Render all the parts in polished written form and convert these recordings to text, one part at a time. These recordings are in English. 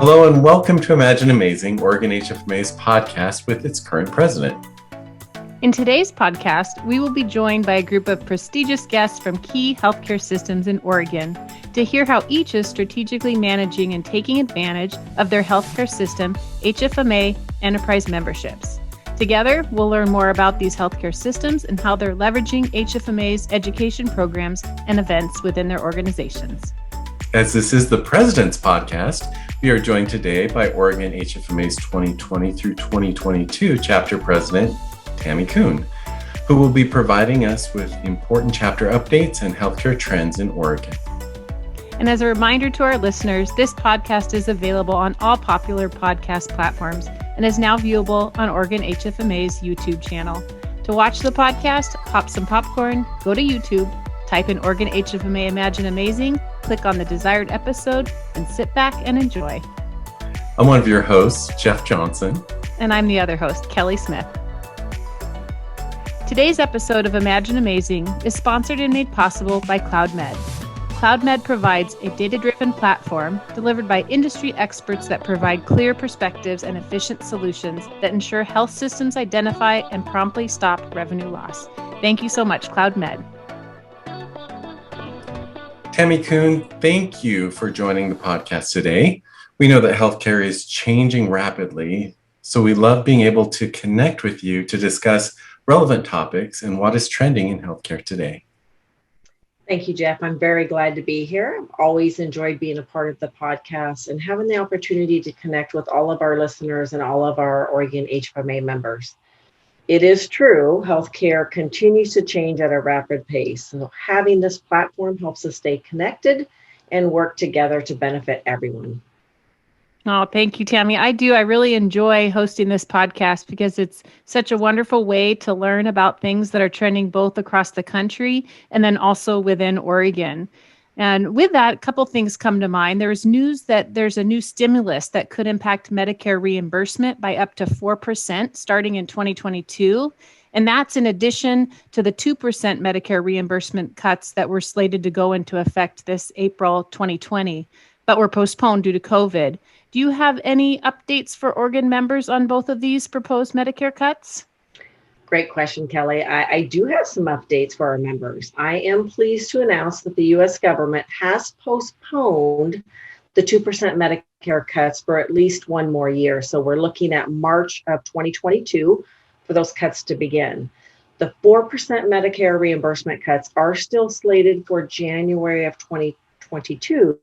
Hello and welcome to Imagine Amazing, Oregon HFMA's podcast with its current president. In today's podcast, we will be joined by a group of prestigious guests from key healthcare systems in Oregon to hear how each is strategically managing and taking advantage of their healthcare system, HFMA enterprise memberships. Together, we'll learn more about these healthcare systems and how they're leveraging HFMA's education programs and events within their organizations. As this is the President's podcast, we are joined today by Oregon HFMA's 2020 through 2022 Chapter President, Tammie Coon, who will be providing us with important chapter updates and healthcare trends in Oregon. And as a reminder to our listeners, this podcast is available on all popular podcast platforms and is now viewable on Oregon HFMA's YouTube channel. To watch the podcast, pop some popcorn, go to YouTube, type in Oregon HFMA Imagine Amazing, click on the desired episode, and sit back and enjoy. I'm one of your hosts, Jeff Johnson. And I'm the other host, Kelly Smith. Today's episode of Imagine Amazing is sponsored and made possible by CloudMed. CloudMed provides a data-driven platform delivered by industry experts that provide clear perspectives and efficient solutions that ensure health systems identify and promptly stop revenue loss. Thank you so much, CloudMed. Tammie Coon, thank you for joining the podcast today. We know that healthcare is changing rapidly, so we love being able to connect with you to discuss relevant topics and what is trending in healthcare today. Thank you, Jeff. I'm very glad to be here. I've always enjoyed being a part of the podcast and having the opportunity to connect with all of our listeners and all of our Oregon HFMA members. It is true, healthcare continues to change at a rapid pace. So having this platform helps us stay connected and work together to benefit everyone. Oh, thank you, Tammie. I really enjoy hosting this podcast because it's such a wonderful way to learn about things that are trending both across the country and then also within Oregon. And with that, a couple things come to mind. There's news that there's a new stimulus that could impact Medicare reimbursement by up to 4% starting in 2022. And that's in addition to the 2% Medicare reimbursement cuts that were slated to go into effect this April 2020, but were postponed due to COVID. Do you have any updates for Oregon members on both of these proposed Medicare cuts? Great question, Kelly. I do have some updates for our members. I am pleased to announce that the U.S. government has postponed the 2% Medicare cuts for at least one more year. So we're looking at March of 2022 for those cuts to begin. The 4% Medicare reimbursement cuts are still slated for January of 2022,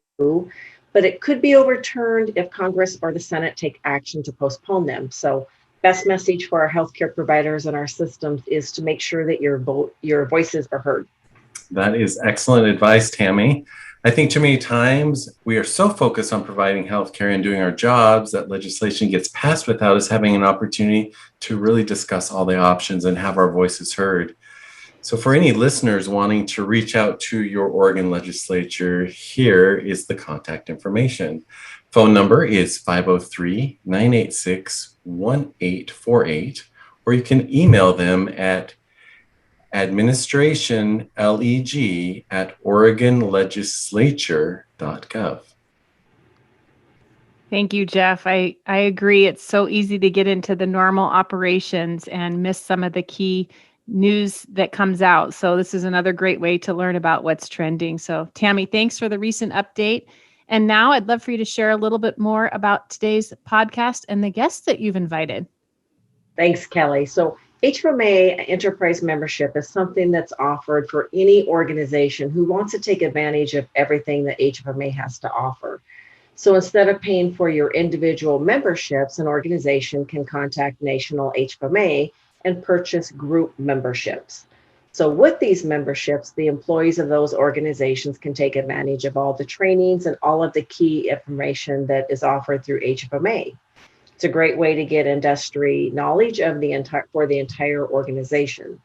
but it could be overturned if Congress or the Senate take action to postpone them. So best message for our healthcare providers and our systems is to make sure that your voices are heard. That is excellent advice, Tammie. I think too many times we are so focused on providing healthcare and doing our jobs that legislation gets passed without us having an opportunity to really discuss all the options and have our voices heard. So for any listeners wanting to reach out to your Oregon legislature, here is the contact information. Phone number is 503-986-1848, or you can email them at administrationleg@oregonlegislature.gov. Thank you, Jeff. I agree. It's so easy to get into the normal operations and miss some of the key news that comes out. So this is another great way to learn about what's trending. So Tammie, thanks for the recent update. And now I'd love for you to share a little bit more about today's podcast and the guests that you've invited. Thanks, Kelly. So HFMA Enterprise membership is something that's offered for any organization who wants to take advantage of everything that HFMA has to offer. So instead of paying for your individual memberships, an organization can contact National HFMA and purchase group memberships. So with these memberships, the employees of those organizations can take advantage of all the trainings and all of the key information that is offered through HFMA. It's a great way to get industry knowledge of the entire organization.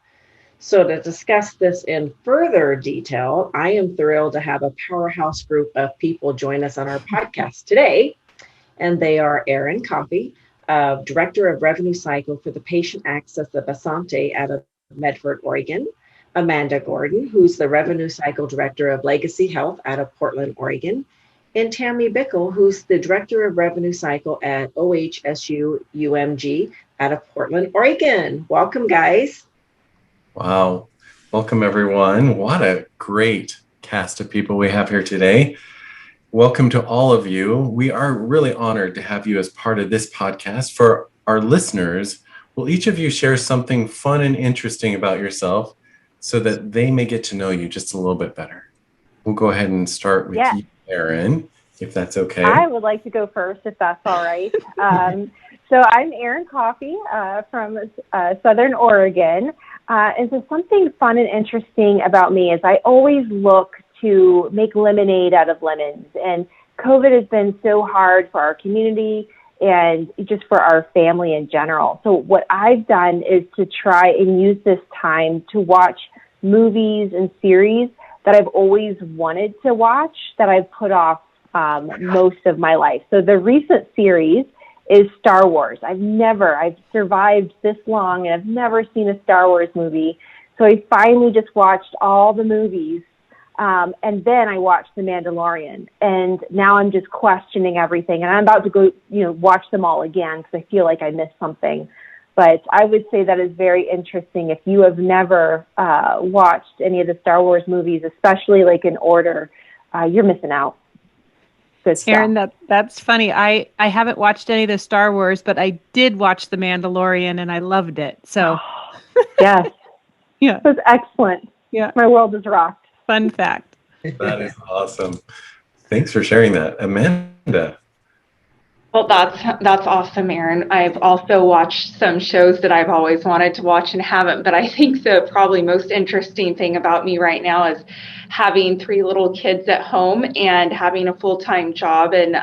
So to discuss this in further detail, I am thrilled to have a powerhouse group of people join us on our podcast today. And they are Erin Coffey, Director of Revenue Cycle for the Patient Access of Asante out of Medford, Oregon. Amanda Gordon, who's the Revenue Cycle Director of Legacy Health out of Portland, Oregon. and Tammy Bickle, who's the Director of Revenue Cycle at OHSU UMG out of Portland, Oregon. Welcome, guys. Wow. Welcome, everyone. What a great cast of people we have here today. Welcome to all of you. We are really honored to have you as part of this podcast. For our listeners, will each of you share something fun and interesting about yourself so that they may get to know you just a little bit better? We'll go ahead and start with you, Erin, if that's okay. I would like to go first, if that's all right. So I'm Erin Coffey from Southern Oregon. And so something fun and interesting about me is I always look to make lemonade out of lemons. And COVID has been so hard for our community and just for our family in general. So what I've done is to try and use this time to watch movies and series that I've always wanted to watch that I've put off most of my life. So the recent series is Star Wars. I've survived this long and I've never seen a Star Wars movie. So I finally just watched all the movies. And then I watched The Mandalorian, and now I'm just questioning everything. And I'm about to go, watch them all again because I feel like I missed something. But I would say that is very interesting. If you have never watched any of the Star Wars movies, especially like in order, you're missing out. Good stuff. Erin, that's funny. I haven't watched any of the Star Wars, but I did watch The Mandalorian, and I loved it. So, yes, yeah, it was excellent. Yeah, my world is rocked. Fun fact. That is awesome. Thanks for sharing that. Amanda. Well, that's awesome, Erin. I've also watched some shows that I've always wanted to watch and haven't, but I think the probably most interesting thing about me right now is having 3 little kids at home and having a full-time job in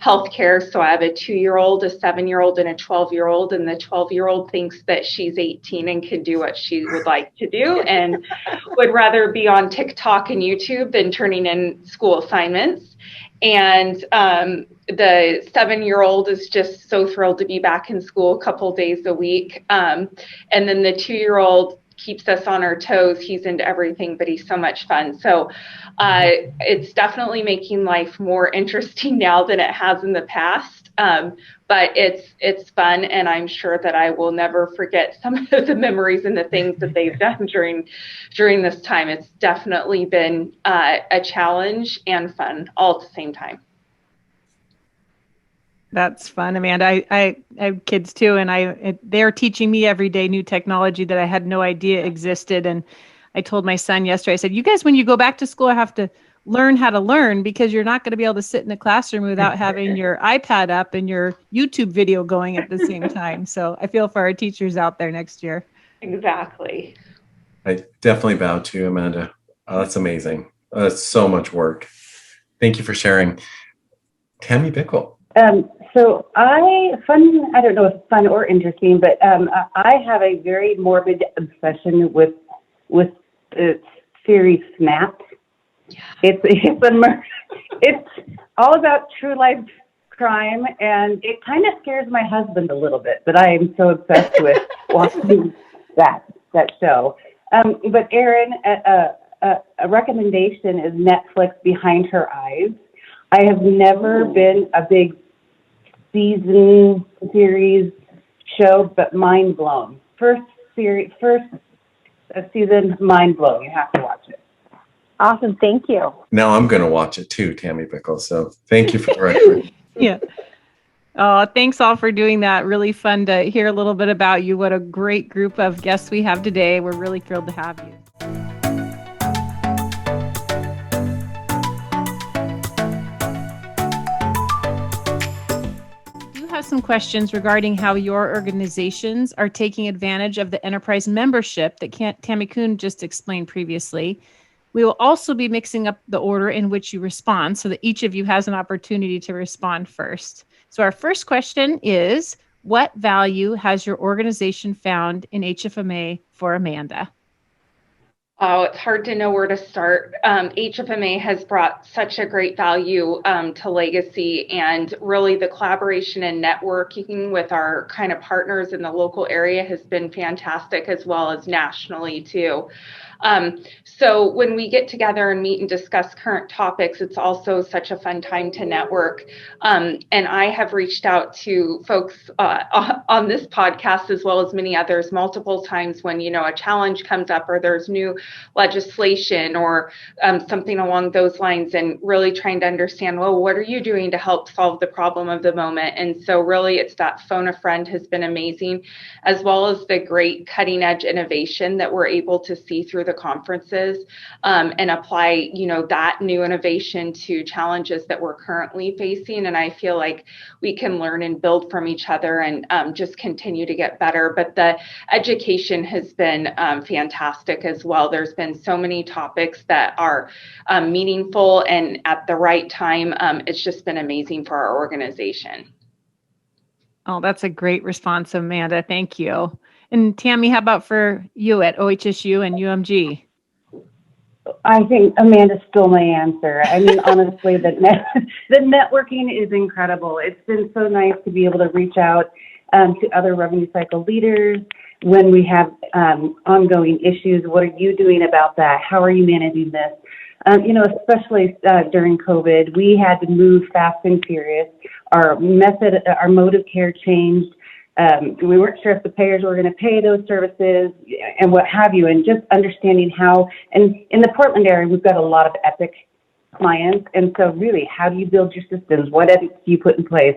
healthcare. So I have a 2-year-old, a 7-year-old, and a 12-year-old, and the 12-year-old thinks that she's 18 and can do what she would like to do and would rather be on TikTok and YouTube than turning in school assignments. And the 7-year-old is just so thrilled to be back in school a couple days a week. And then the 2-year-old keeps us on our toes. He's into everything, but he's so much fun. So it's definitely making life more interesting now than it has in the past. But it's fun, and I'm sure that I will never forget some of the memories and the things that they've done during this time. It's definitely been a challenge and fun all at the same time. That's fun, Amanda. I have kids too, and they're teaching me every day new technology that I had no idea existed. And I told my son yesterday, I said, you guys, when you go back to school, have to learn how to learn, because you're not going to be able to sit in a classroom without having your iPad up and your YouTube video going at the same time. So I feel for our teachers out there next year. Exactly. I definitely bow to you, Amanda. That's amazing. That's so much work. Thank you for sharing. Tammy Bickle. So I don't know if it's fun or interesting, but I have a very morbid obsession with the series Snapped. Yeah. It's all about true life crime, and it kind of scares my husband a little bit, but I am so obsessed with watching that show. But Erin, a recommendation is Netflix Behind Her Eyes. I have never been a big season series show, but mind blown. First season, mind blown. You have to watch it. Awesome. Thank you. Now I'm going to watch it too, Tammy Bickle. So thank you for the reference. Yeah. Oh, thanks all for doing that. Really fun to hear a little bit about you. What a great group of guests we have today. We're really thrilled to have you. Have some questions regarding how your organizations are taking advantage of the enterprise membership that Tammie Coon just explained previously. We will also be mixing up the order in which you respond so that each of you has an opportunity to respond first. So our first question is, what value has your organization found in HFMA for Amanda? Oh, it's hard to know where to start. HFMA has brought such a great value to Legacy, and really the collaboration and networking with our kind of partners in the local area has been fantastic, as well as nationally too. So when we get together and meet and discuss current topics, it's also such a fun time to network. And I have reached out to folks on this podcast, as well as many others, multiple times when, a challenge comes up or there's new legislation or something along those lines, and really trying to understand, well, what are you doing to help solve the problem of the moment? And so really it's that phone a friend has been amazing, as well as the great cutting edge innovation that we're able to see through the conferences and apply, that new innovation to challenges that we're currently facing. And I feel like we can learn and build from each other and just continue to get better. But the education has been fantastic as well. There's been so many topics that are meaningful and at the right time. It's just been amazing for our organization. Oh, that's a great response, Amanda. Thank you. And Tammie, how about for you at OHSU and UMG? I think Amanda stole my answer. I mean, honestly, the networking is incredible. It's been so nice to be able to reach out to other revenue cycle leaders when we have ongoing issues. What are you doing about that? How are you managing this? Especially during COVID, we had to move fast and furious. Our mode of care changed. We weren't sure if the payers were going to pay those services and what have you, and just understanding how, and in the Portland area, we've got a lot of Epic clients. And so really, how do you build your systems? What Epics do you put in place?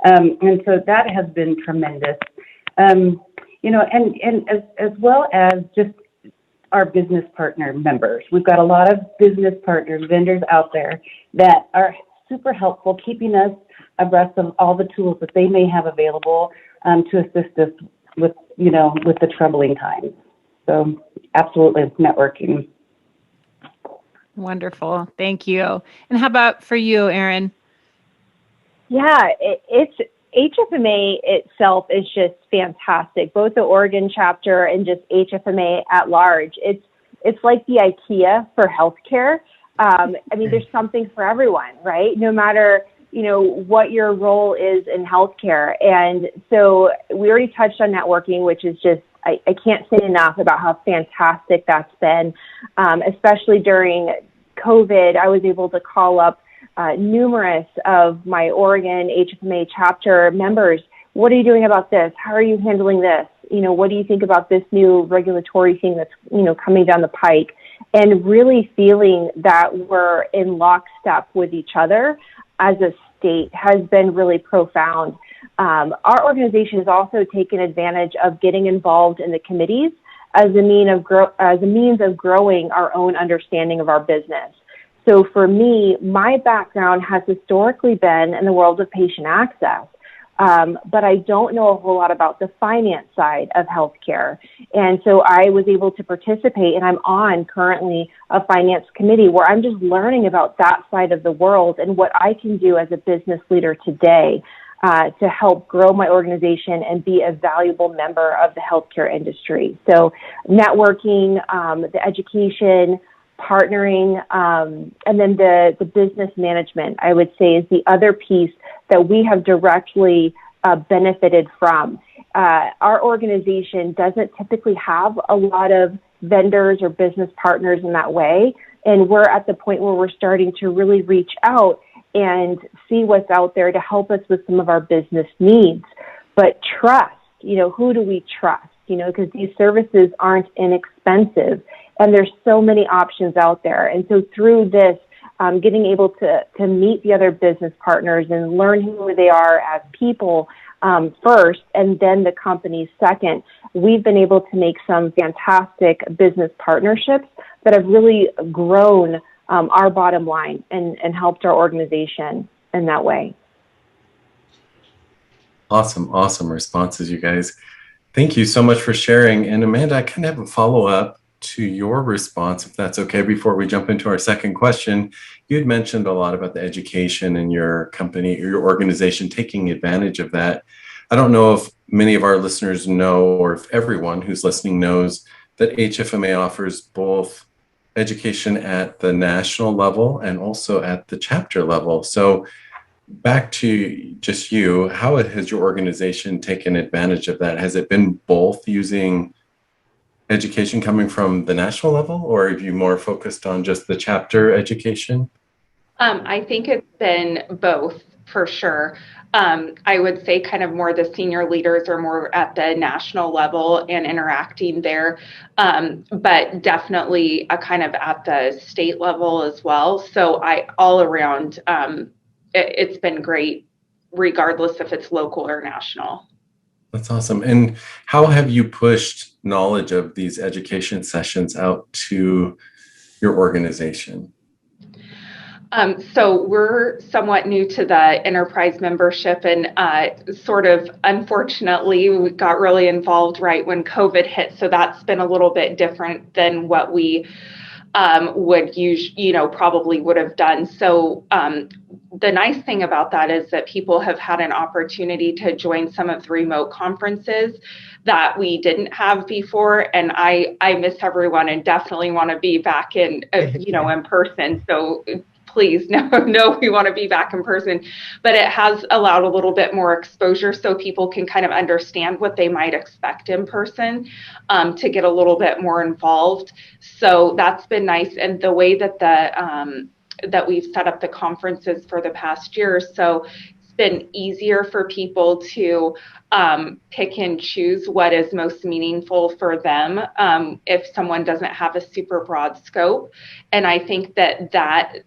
And so that has been tremendous. And as well as just our business partner members. We've got a lot of business partners, vendors out there that are super helpful, keeping us abreast of all the tools that they may have available to assist us with the troubling times. So absolutely, networking. Wonderful. Thank you. And how about for you, Erin? Yeah, it's HFMA itself is just fantastic. Both the Oregon chapter and just HFMA at large. It's like the IKEA for healthcare. There's something for everyone, right? No matter what your role is in healthcare. And so we already touched on networking, which is just, I can't say enough about how fantastic that's been. Especially during COVID, I was able to call up numerous of my Oregon HFMA chapter members. What are you doing about this? How are you handling this? What do you think about this new regulatory thing that's, coming down the pike? And really feeling that we're in lockstep with each other as a state has been really profound. Our organization has also taken advantage of getting involved in the committees as a means of growing our own understanding of our business. So for me, my background has historically been in the world of patient access, but I don't know a whole lot about the finance side of healthcare. And so I was able to participate, and I'm on currently a finance committee where I'm just learning about that side of the world and what I can do as a business leader today to help grow my organization and be a valuable member of the healthcare industry. So networking, the education, partnering, and then the business management, I would say, is the other piece that we have directly benefited from. Our organization doesn't typically have a lot of vendors or business partners in that way, and we're at the point where we're starting to really reach out and see what's out there to help us with some of our business needs. But trust, who do we trust? Because these services aren't inexpensive, and there's so many options out there. And so through this, getting able to meet the other business partners and learn who they are as people first, and then the company second, we've been able to make some fantastic business partnerships that have really grown our bottom line and helped our organization in that way. Awesome responses, you guys. Thank you so much for sharing. And Amanda, I kind of have a follow-up to your response, if that's okay, before we jump into our second question. You had mentioned a lot about the education and your company or your organization taking advantage of that. I don't know if many of our listeners know, or if everyone who's listening knows, that HFMA offers both education at the national level and also at the chapter level. So back to just you, how has your organization taken advantage of that? Has it been both using education coming from the national level, or have you more focused on just the chapter education? I think it's been both for sure. I would say kind of more the senior leaders are more at the national level and interacting there, but definitely a kind of at the state level as well. So all around, it's been great, regardless if it's local or national. That's awesome. And how have you pushed knowledge of these education sessions out to your organization? So we're somewhat new to the enterprise membership, and sort of unfortunately we got really involved right when COVID hit. So that's been a little bit different than what we would probably would have done. So the nice thing about that is that people have had an opportunity to join some of the remote conferences that we didn't have before. And I miss everyone and definitely want to be back in person. So please, no, we want to be back in person. But it has allowed a little bit more exposure so people can kind of understand what they might expect in person, to get a little bit more involved. So that's been nice. And the way that that we've set up the conferences for the past year, so it's been easier for people to pick and choose what is most meaningful for them, if someone doesn't have a super broad scope. And I think that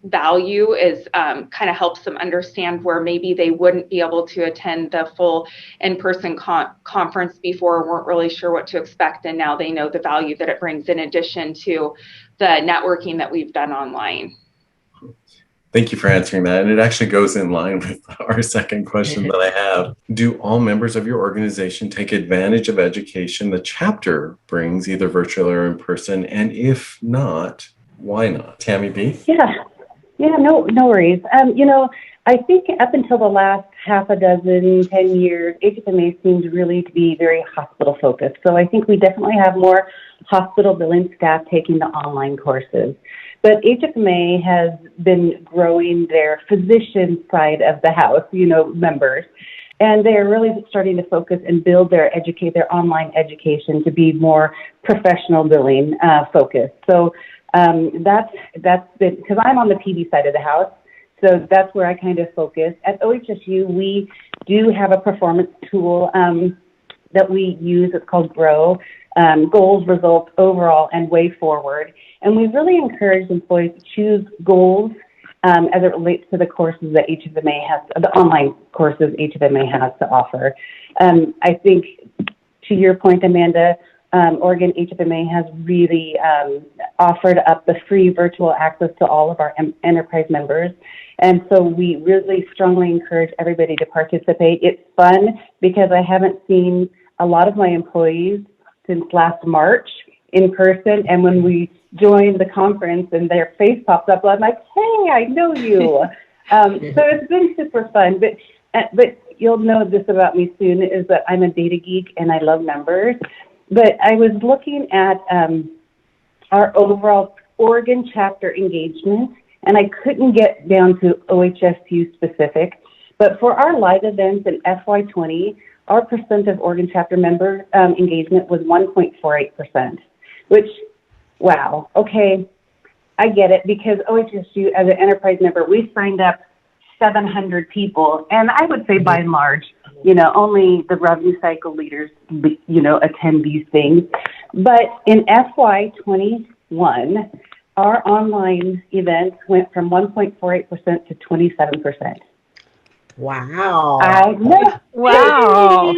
value is kind of helps them understand where maybe they wouldn't be able to attend the full in-person conference before, weren't really sure what to expect, and now they know the value that it brings in addition to the networking that we've done online. Thank you for answering that. And it actually goes in line with our second question that I have. Do all members of your organization take advantage of education the chapter brings, either virtually or in person? And if not, why not? Tammy B? Yeah, no worries. I think up until the last 10 years, HFMA seems really to be very hospital focused. So I think we definitely have more hospital billing staff taking the online courses. But HFMA has been growing their physician side of the house, members. And they're really starting to focus and build their online education to be more professional billing focused. So that's been, because I'm on the PD side of the house, so that's where I kind of focus. At OHSU, we do have a performance tool that we use. It's called GROW, Goals, Results, Overall, and Way Forward. And we've really encouraged employees to choose goals as it relates to the courses that HFMA has, the online courses HFMA has to offer. I think, to your point, Amanda, Oregon HFMA has really offered up the free virtual access to all of our enterprise members. And so we really strongly encourage everybody to participate. It's fun because I haven't seen a lot of my employees since last March in person. And when we joined the conference and their face pops up, I'm like, hey, I know you. So it's been super fun. But you'll know this about me soon, is that I'm a data geek and I love numbers. But I was looking at our overall Oregon chapter engagement, and I couldn't get down to OHSU specific. But for our live events in FY20, our percent of Oregon chapter member engagement was 1.48%, which, wow, okay, I get it, because OHSU, as an enterprise member, we signed up 700 people, and I would say by and large, only the revenue cycle leaders, attend these things. But in FY21, our online events went from 1.48% to 27%. Wow. I know. Wow.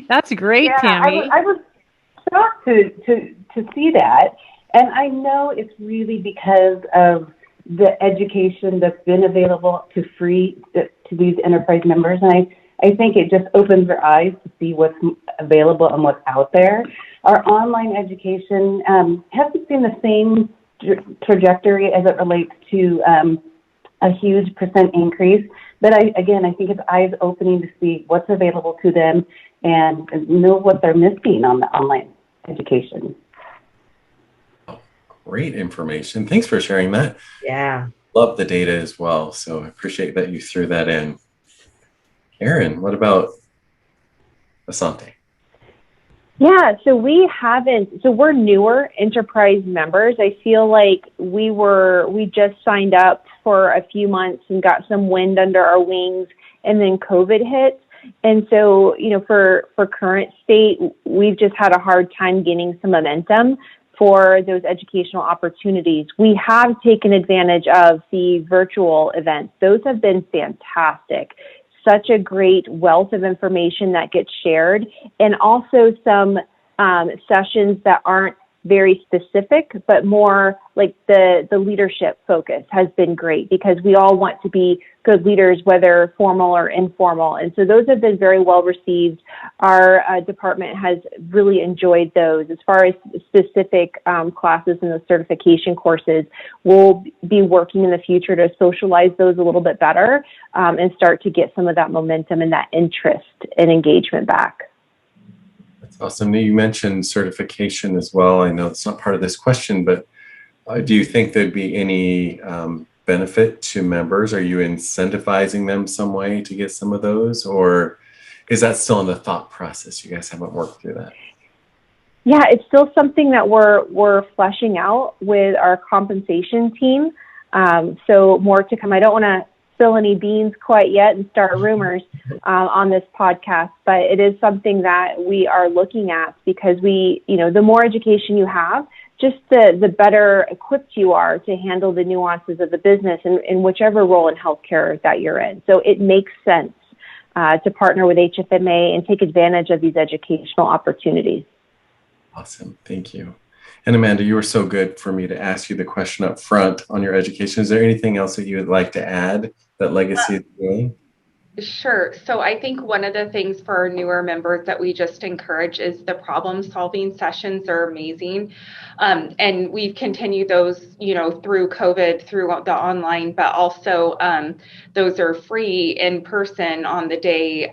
That's great, Yeah, Tammy. I was shocked to see that. And I know it's really because of the education that's been available to these enterprise members. And I think it just opens their eyes to see what's available and what's out there. Our online education hasn't seen the same trajectory as it relates to a huge percent increase. But I think it's eyes opening to see what's available to them and know what they're missing on the online education. Great information. Thanks for sharing that. Yeah. Love the data as well. So I appreciate that you threw that in. Erin, what about Asante? Yeah, so we're newer enterprise members. I feel like we just signed up for a few months and got some wind under our wings, and then COVID hit. And so, for current state, we've just had a hard time gaining some momentum for those educational opportunities. We have taken advantage of the virtual events. Those have been fantastic. Such a great wealth of information that gets shared, and also some sessions that aren't very specific, but more like the leadership focus has been great, because we all want to be good leaders, whether formal or informal. And so those have been very well received. Our department has really enjoyed those. As far as specific classes and the certification courses, we'll be working in the future to socialize those a little bit better and start to get some of that momentum and that interest and engagement back. That's awesome. You mentioned certification as well. I know it's not part of this question, but do you think there'd be any benefit to members? Are you incentivizing them some way to get some of those, or is that still in the thought process? You guys haven't worked through that? Yeah, it's still something that we're fleshing out with our compensation team. So more to come. I don't want to spill any beans quite yet and start rumors on this podcast, but it is something that we are looking at, because the more education you have, just the better equipped you are to handle the nuances of the business in whichever role in healthcare that you're in. So it makes sense to partner with HFMA and take advantage of these educational opportunities. Awesome. Thank you. And Amanda, you were so good for me to ask you the question up front on your education. Is there anything else that you would like to add that Legacy is doing? Sure. So I think one of the things for our newer members that we just encourage is the problem solving sessions are amazing. And we've continued those, through COVID, through the online, but also those are free in person on the day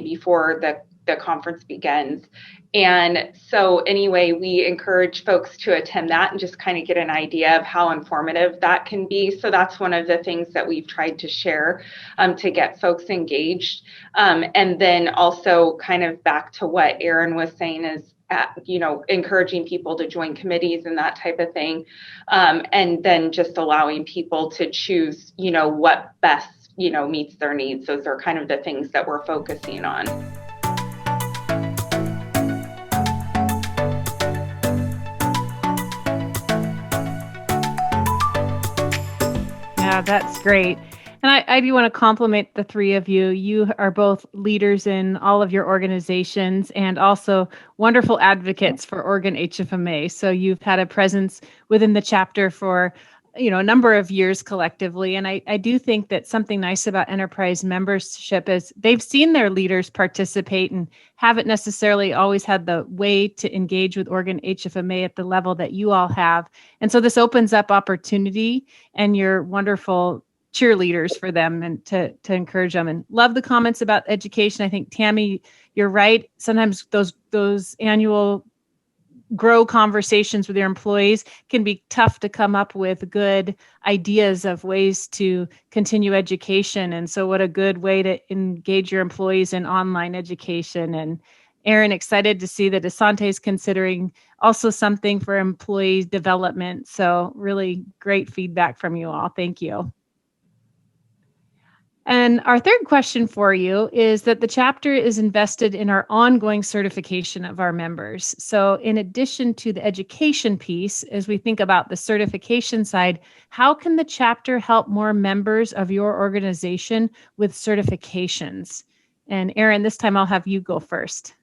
before the conference begins. And so anyway, we encourage folks to attend that and just kind of get an idea of how informative that can be. So that's one of the things that we've tried to share to get folks engaged. And then also kind of back to what Erin was saying is, encouraging people to join committees and that type of thing. And then just allowing people to choose, what best, meets their needs. Those are kind of the things that we're focusing on. Yeah, that's great. And I do want to compliment the three of you. You are both leaders in all of your organizations and also wonderful advocates for Oregon HFMA. So you've had a presence within the chapter for a number of years collectively. And I do think that something nice about enterprise membership is they've seen their leaders participate and haven't necessarily always had the way to engage with Oregon HFMA at the level that you all have. And so this opens up opportunity, and you're wonderful cheerleaders for them and to encourage them. And love the comments about education. I think, Tammie, you're right. Sometimes those annual grow conversations with your employees can be tough to come up with good ideas of ways to continue education. And so what a good way to engage your employees in online education. And Erin, excited to see that Asante is considering also something for employee development. So really great feedback from you all. Thank you. And our third question for you is that the chapter is invested in our ongoing certification of our members. So in addition to the education piece, as we think about the certification side, how can the chapter help more members of your organization with certifications? And Erin, this time I'll have you go first.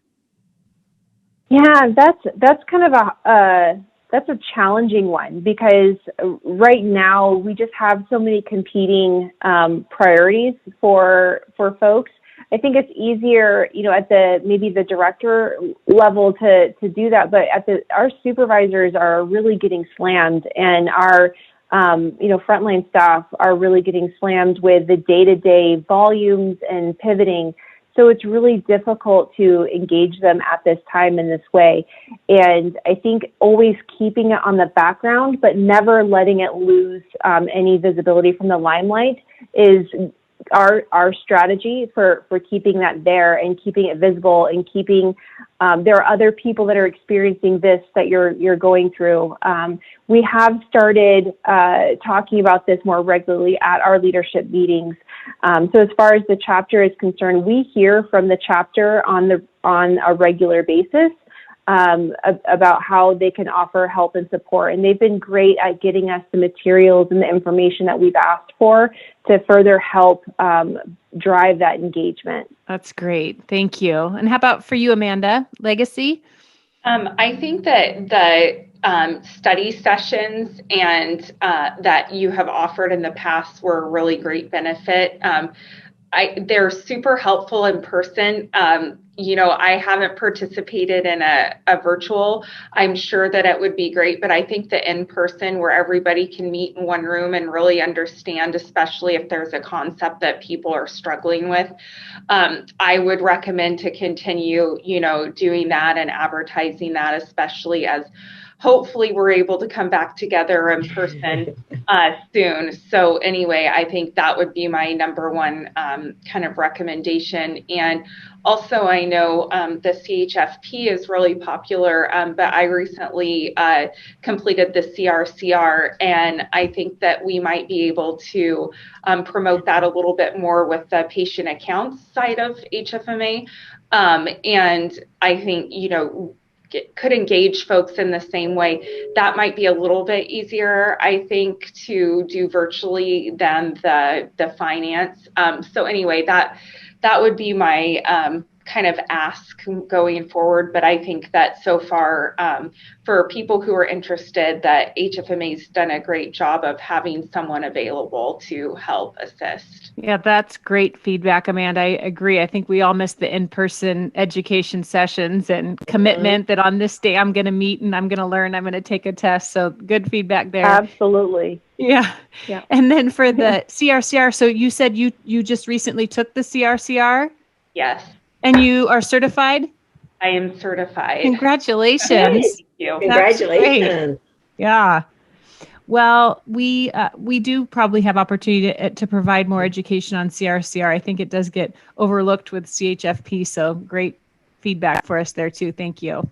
Yeah, that's kind of that's a challenging one, because right now we just have so many competing priorities for folks. I think it's easier, at maybe the director level to do that, but our supervisors are really getting slammed, and our frontline staff are really getting slammed with the day-to-day volumes and pivoting. So it's really difficult to engage them at this time in this way. And I think always keeping it on the background, but never letting it lose any visibility from the limelight is our strategy for keeping that there and keeping it visible and keeping there are other people that are experiencing this that you're going through. We have started talking about this more regularly at our leadership meetings. So as far as the chapter is concerned, we hear from the chapter on a regular basis about how they can offer help and support. And they've been great at getting us the materials and the information that we've asked for to further help drive that engagement. That's great. Thank you. And how about for you, Amanda? Legacy? I think that the study sessions and that you have offered in the past were a really great benefit. They're super helpful in person. I haven't participated in a virtual. I'm sure that it would be great, but I think the in-person where everybody can meet in one room and really understand, especially if there's a concept that people are struggling with, I would recommend to continue, doing that and advertising that, especially as hopefully we're able to come back together in person soon. So anyway, I think that would be my number one kind of recommendation. And also, I know the CHFP is really popular, but I recently completed the CRCR, and I think that we might be able to promote that a little bit more with the patient accounts side of HFMA. And I think, could engage folks in the same way. That might be a little bit easier, I think, to do virtually than the finance. So anyway, that would be my kind of ask going forward. But I think that so far, for people who are interested, that HFMA's done a great job of having someone available to help assist. Yeah, that's great feedback, Amanda. I agree. I think we all miss the in-person education sessions and commitment that on this day I'm going to meet and I'm going to learn, I'm going to take a test. So good feedback there. Absolutely. Yeah. And then for the CRCR, so you said you just recently took the CRCR? Yes. And you are certified? I am certified. Congratulations. Thank you. Congratulations. Yeah. Well, we do probably have opportunity to provide more education on CRCR. I think it does get overlooked with CHFP, so great feedback for us there too. Thank you.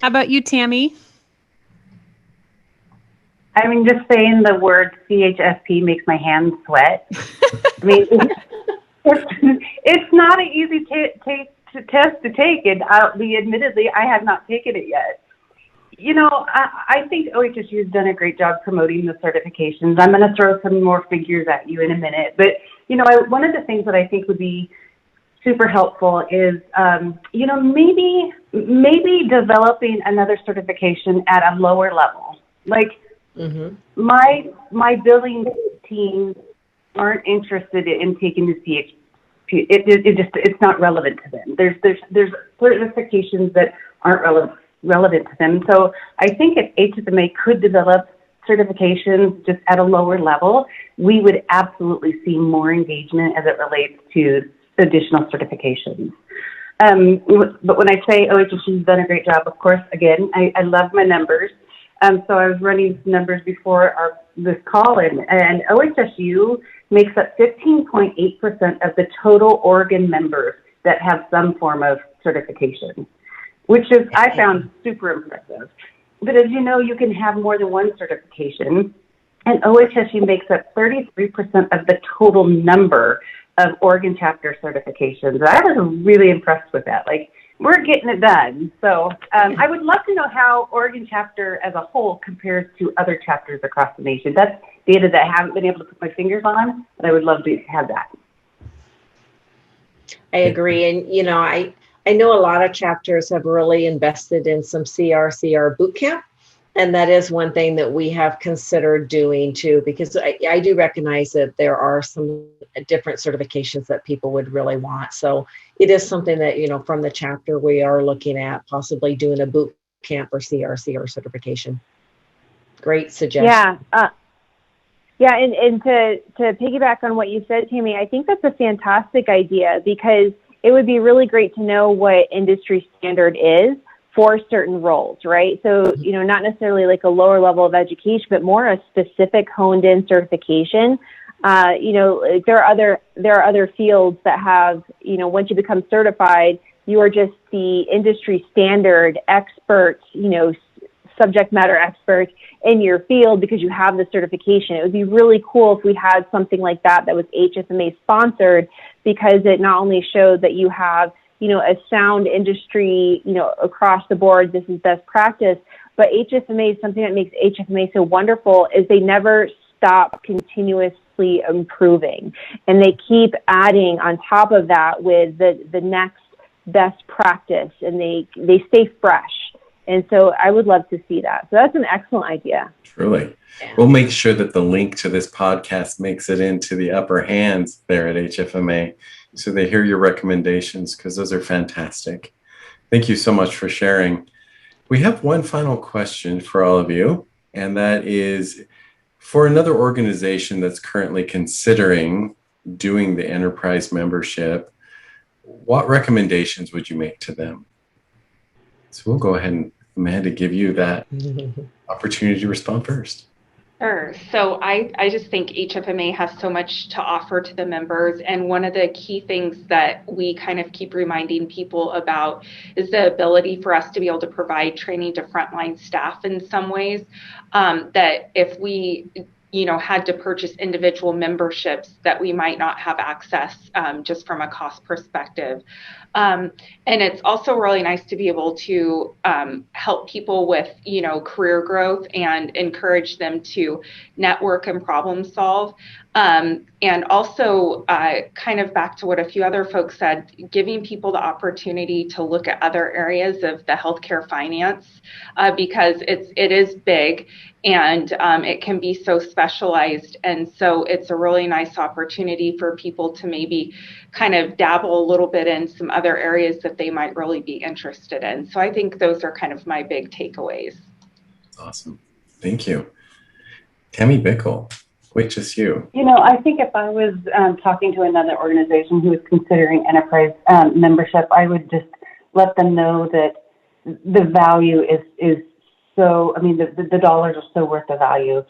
How about you, Tammie? I mean, just saying the word CHFP makes my hands sweat. I mean, it's not an easy test to take, and admittedly, I have not taken it yet. I think OHSU has done a great job promoting the certifications. I'm going to throw some more figures at you in a minute, but one of the things that I think would be super helpful is maybe developing another certification at a lower level. Like my billing team aren't interested in taking the CHP. It's not relevant to them. There's certifications that aren't relevant to them. So I think if HFMA could develop certifications just at a lower level, we would absolutely see more engagement as it relates to additional certifications. But when I say OHSU has done a great job, of course, again, I love my numbers. So I was running some numbers before this call, and OHSU makes up 15.8% of the total Oregon members that have some form of certification, which is, I found super impressive. But as you know, you can have more than one certification, and OHSU makes up 33% of the total number of Oregon chapter certifications. I was really impressed with that. Like, we're getting it done. So I would love to know how Oregon chapter as a whole compares to other chapters across the nation. That's data that I haven't been able to put my fingers on, but I would love to have that. I agree. And, I know a lot of chapters have really invested in some CRCR boot camp. And that is one thing that we have considered doing too, because I do recognize that there are some different certifications that people would really want. So it is something that, from the chapter, we are looking at possibly doing a boot camp or CRCR certification. Great suggestion. Yeah. Yeah, and to piggyback on what you said, Tammy, I think that's a fantastic idea, because it would be really great to know what industry standard is for certain roles, right? So, not necessarily like a lower level of education, but more a specific honed in certification. There are other fields that have, once you become certified, you are just the industry standard expert, subject matter expert in your field because you have the certification. It would be really cool if we had something like that was HFMA sponsored, because it not only showed that you have, a sound industry, across the board, this is best practice, but HFMA, something that makes HFMA so wonderful is they never stop continuously improving, and they keep adding on top of that with the next best practice, and they stay fresh. And so I would love to see that. So that's an excellent idea. Truly. We'll make sure that the link to this podcast makes it into the upper hands there at HFMA, so they hear your recommendations, because those are fantastic. Thank you so much for sharing. We have one final question for all of you, and that is, for another organization that's currently considering doing the enterprise membership, what recommendations would you make to them? So we'll go ahead and, Amanda, give you that opportunity to respond first. Sure. So I just think HFMA has so much to offer to the members. And one of the key things that we kind of keep reminding people about is the ability for us to be able to provide training to frontline staff in some ways, that if we had to purchase individual memberships, that we might not have access, just from a cost perspective. And it's also really nice to be able to help people with, career growth and encourage them to network and problem solve. And also kind of back to what a few other folks said, giving people the opportunity to look at other areas of the healthcare finance, because it is big, and it can be so specialized. And so it's a really nice opportunity for people to maybe kind of dabble a little bit in some other areas that they might really be interested in. So I think those are kind of my big takeaways. Awesome. Thank you. Tammy Bickle, OHSU. I think if I was talking to another organization who was considering enterprise membership, I would just let them know that the value is so, the dollars are so worth the value.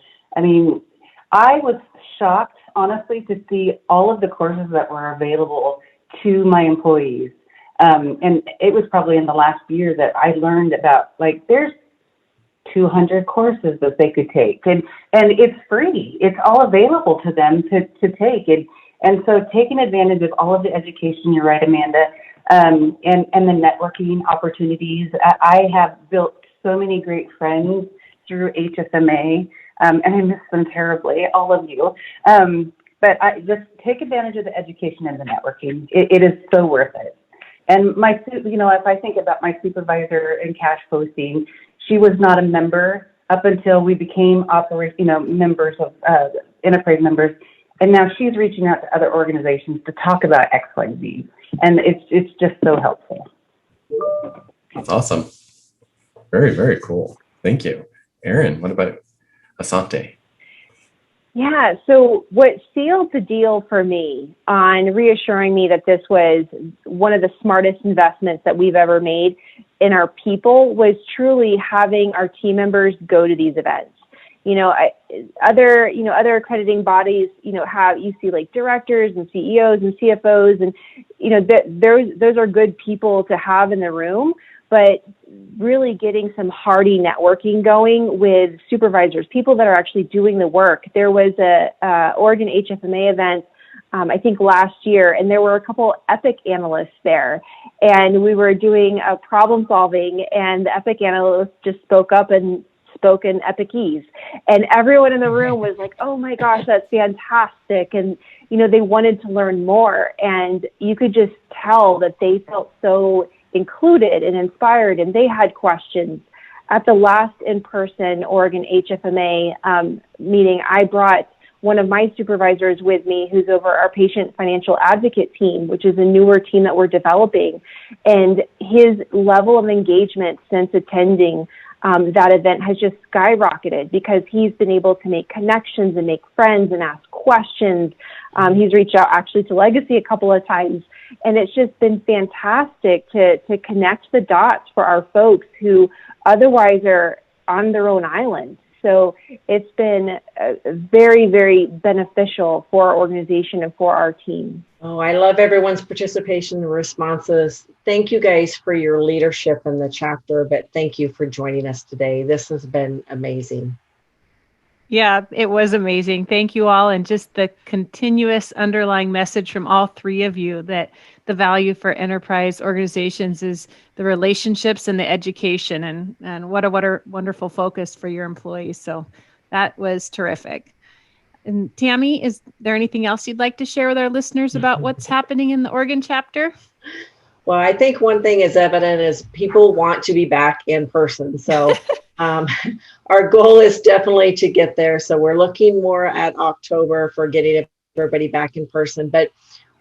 I was shocked, honestly, to see all of the courses that were available to my employees. And it was probably in the last year that I learned about, there's 200 courses that they could take, and it's free. It's all available to them to take. And so taking advantage of all of the education, you're right, Amanda, and the networking opportunities. I have built so many great friends through HFMA, and I miss them terribly, all of you. But I just take advantage of the education and the networking. It is so worth it. And if I think about my supervisor in cash posting, she was not a member up until we became members of enterprise members, and now she's reaching out to other organizations to talk about X, Y, Z, and it's just so helpful. That's awesome. Very, very cool. Thank you. Erin, what about Asante? Yeah, so what sealed the deal for me on reassuring me that this was one of the smartest investments that we've ever made in our people was truly having our team members go to these events. Other accrediting bodies, you see like directors and CEOs and CFOs, and those are good people to have in the room, but really getting some hearty networking going with supervisors, people that are actually doing the work. There was a Oregon HFMA event, I think last year, and there were a couple EPIC analysts there, and we were doing a problem solving, and the EPIC analyst just spoke up and spoke in Epicese, and everyone in the room was like, oh my gosh, that's fantastic. And they wanted to learn more, and you could just tell that they felt so included and inspired, and they had questions. At the last in-person Oregon HFMA meeting, I brought one of my supervisors with me who's over our patient financial advocate team, which is a newer team that we're developing. And his level of engagement since attending that event has just skyrocketed because he's been able to make connections and make friends and ask questions. He's reached out actually to Legacy a couple of times, and it's just been fantastic to connect the dots for our folks who otherwise are on their own island. So it's been very, very beneficial for our organization and for our team. Oh, I love everyone's participation and responses. Thank you guys for your leadership in the chapter, but thank you for joining us today. This has been amazing. Yeah, it was amazing. Thank you all. And just the continuous underlying message from all three of you that the value for enterprise organizations is the relationships and the education, and what a wonderful focus for your employees. So that was terrific. And Tammie, is there anything else you'd like to share with our listeners about what's happening in the Oregon chapter? Well, I think one thing is evident is people want to be back in person. So our goal is definitely to get there. So we're looking more at October for getting everybody back in person. But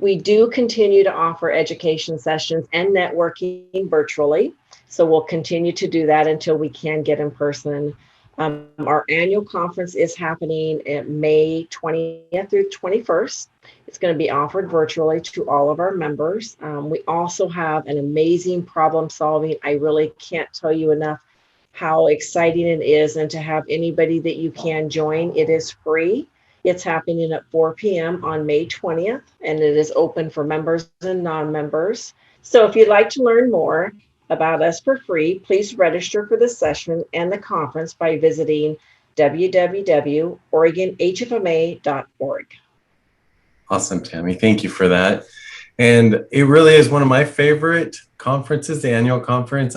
we do continue to offer education sessions and networking virtually. So we'll continue to do that until we can get in person. Our annual conference is happening in May 20th through 21st. It's going to be offered virtually to all of our members. We also have an amazing problem solving. I really can't tell you enough how exciting it is, and to have anybody that you can join. It is free. It's happening at 4 p.m. on May 20th, and it is open for members and non-members. So if you'd like to learn more about us for free, please register for the session and the conference by visiting www.oregonhfma.org. Awesome, Tammie. Thank you for that. And it really is one of my favorite conferences, the annual conference.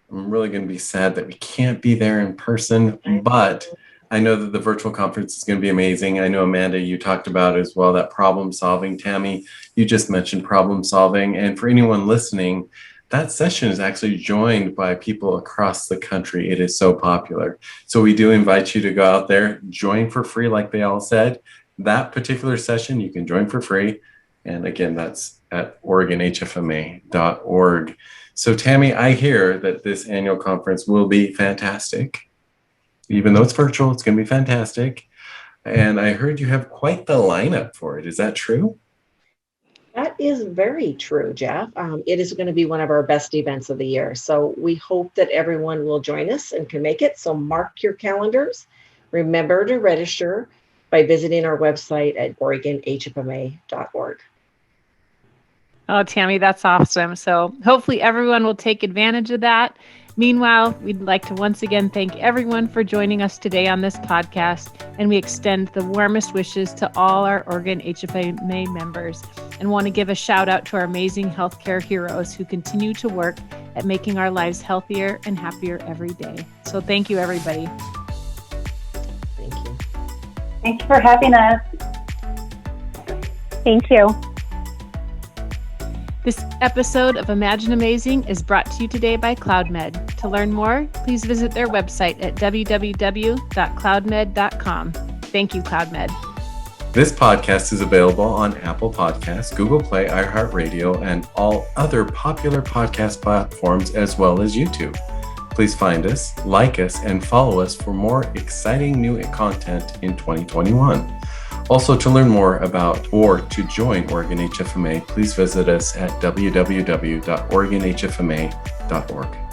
I'm really going to be sad that we can't be there in person, but I know that the virtual conference is going to be amazing. I know, Amanda, you talked about as well that problem solving. Tammie, you just mentioned problem solving. And for anyone listening, that session is actually joined by people across the country. It is so popular. So we do invite you to go out there, join for free, like they all said. That particular session, you can join for free. And again, that's at OregonHFMA.org. So Tammie, I hear that this annual conference will be fantastic. Even though it's virtual, it's going to be fantastic. And I heard you have quite the lineup for it. Is that true? That is very true, Jeff. It is going to be one of our best events of the year. So we hope that everyone will join us and can make it. So mark your calendars. Remember to register by visiting our website at OregonHFMA.org. Oh, Tammie, that's awesome. So hopefully everyone will take advantage of that. Meanwhile, we'd like to once again thank everyone for joining us today on this podcast, and we extend the warmest wishes to all our Oregon HFMA members, and want to give a shout out to our amazing healthcare heroes who continue to work at making our lives healthier and happier every day. So thank you, everybody. Thank you. Thanks for having us. Thank you. This episode of Imagine Amazing is brought to you today by CloudMed. To learn more, please visit their website at www.cloudmed.com. Thank you, CloudMed. This podcast is available on Apple Podcasts, Google Play, iHeartRadio, and all other popular podcast platforms, as well as YouTube. Please find us, like us, and follow us for more exciting new content in 2021. Also, to learn more about or to join Oregon HFMA, please visit us at www.oregonhfma.org.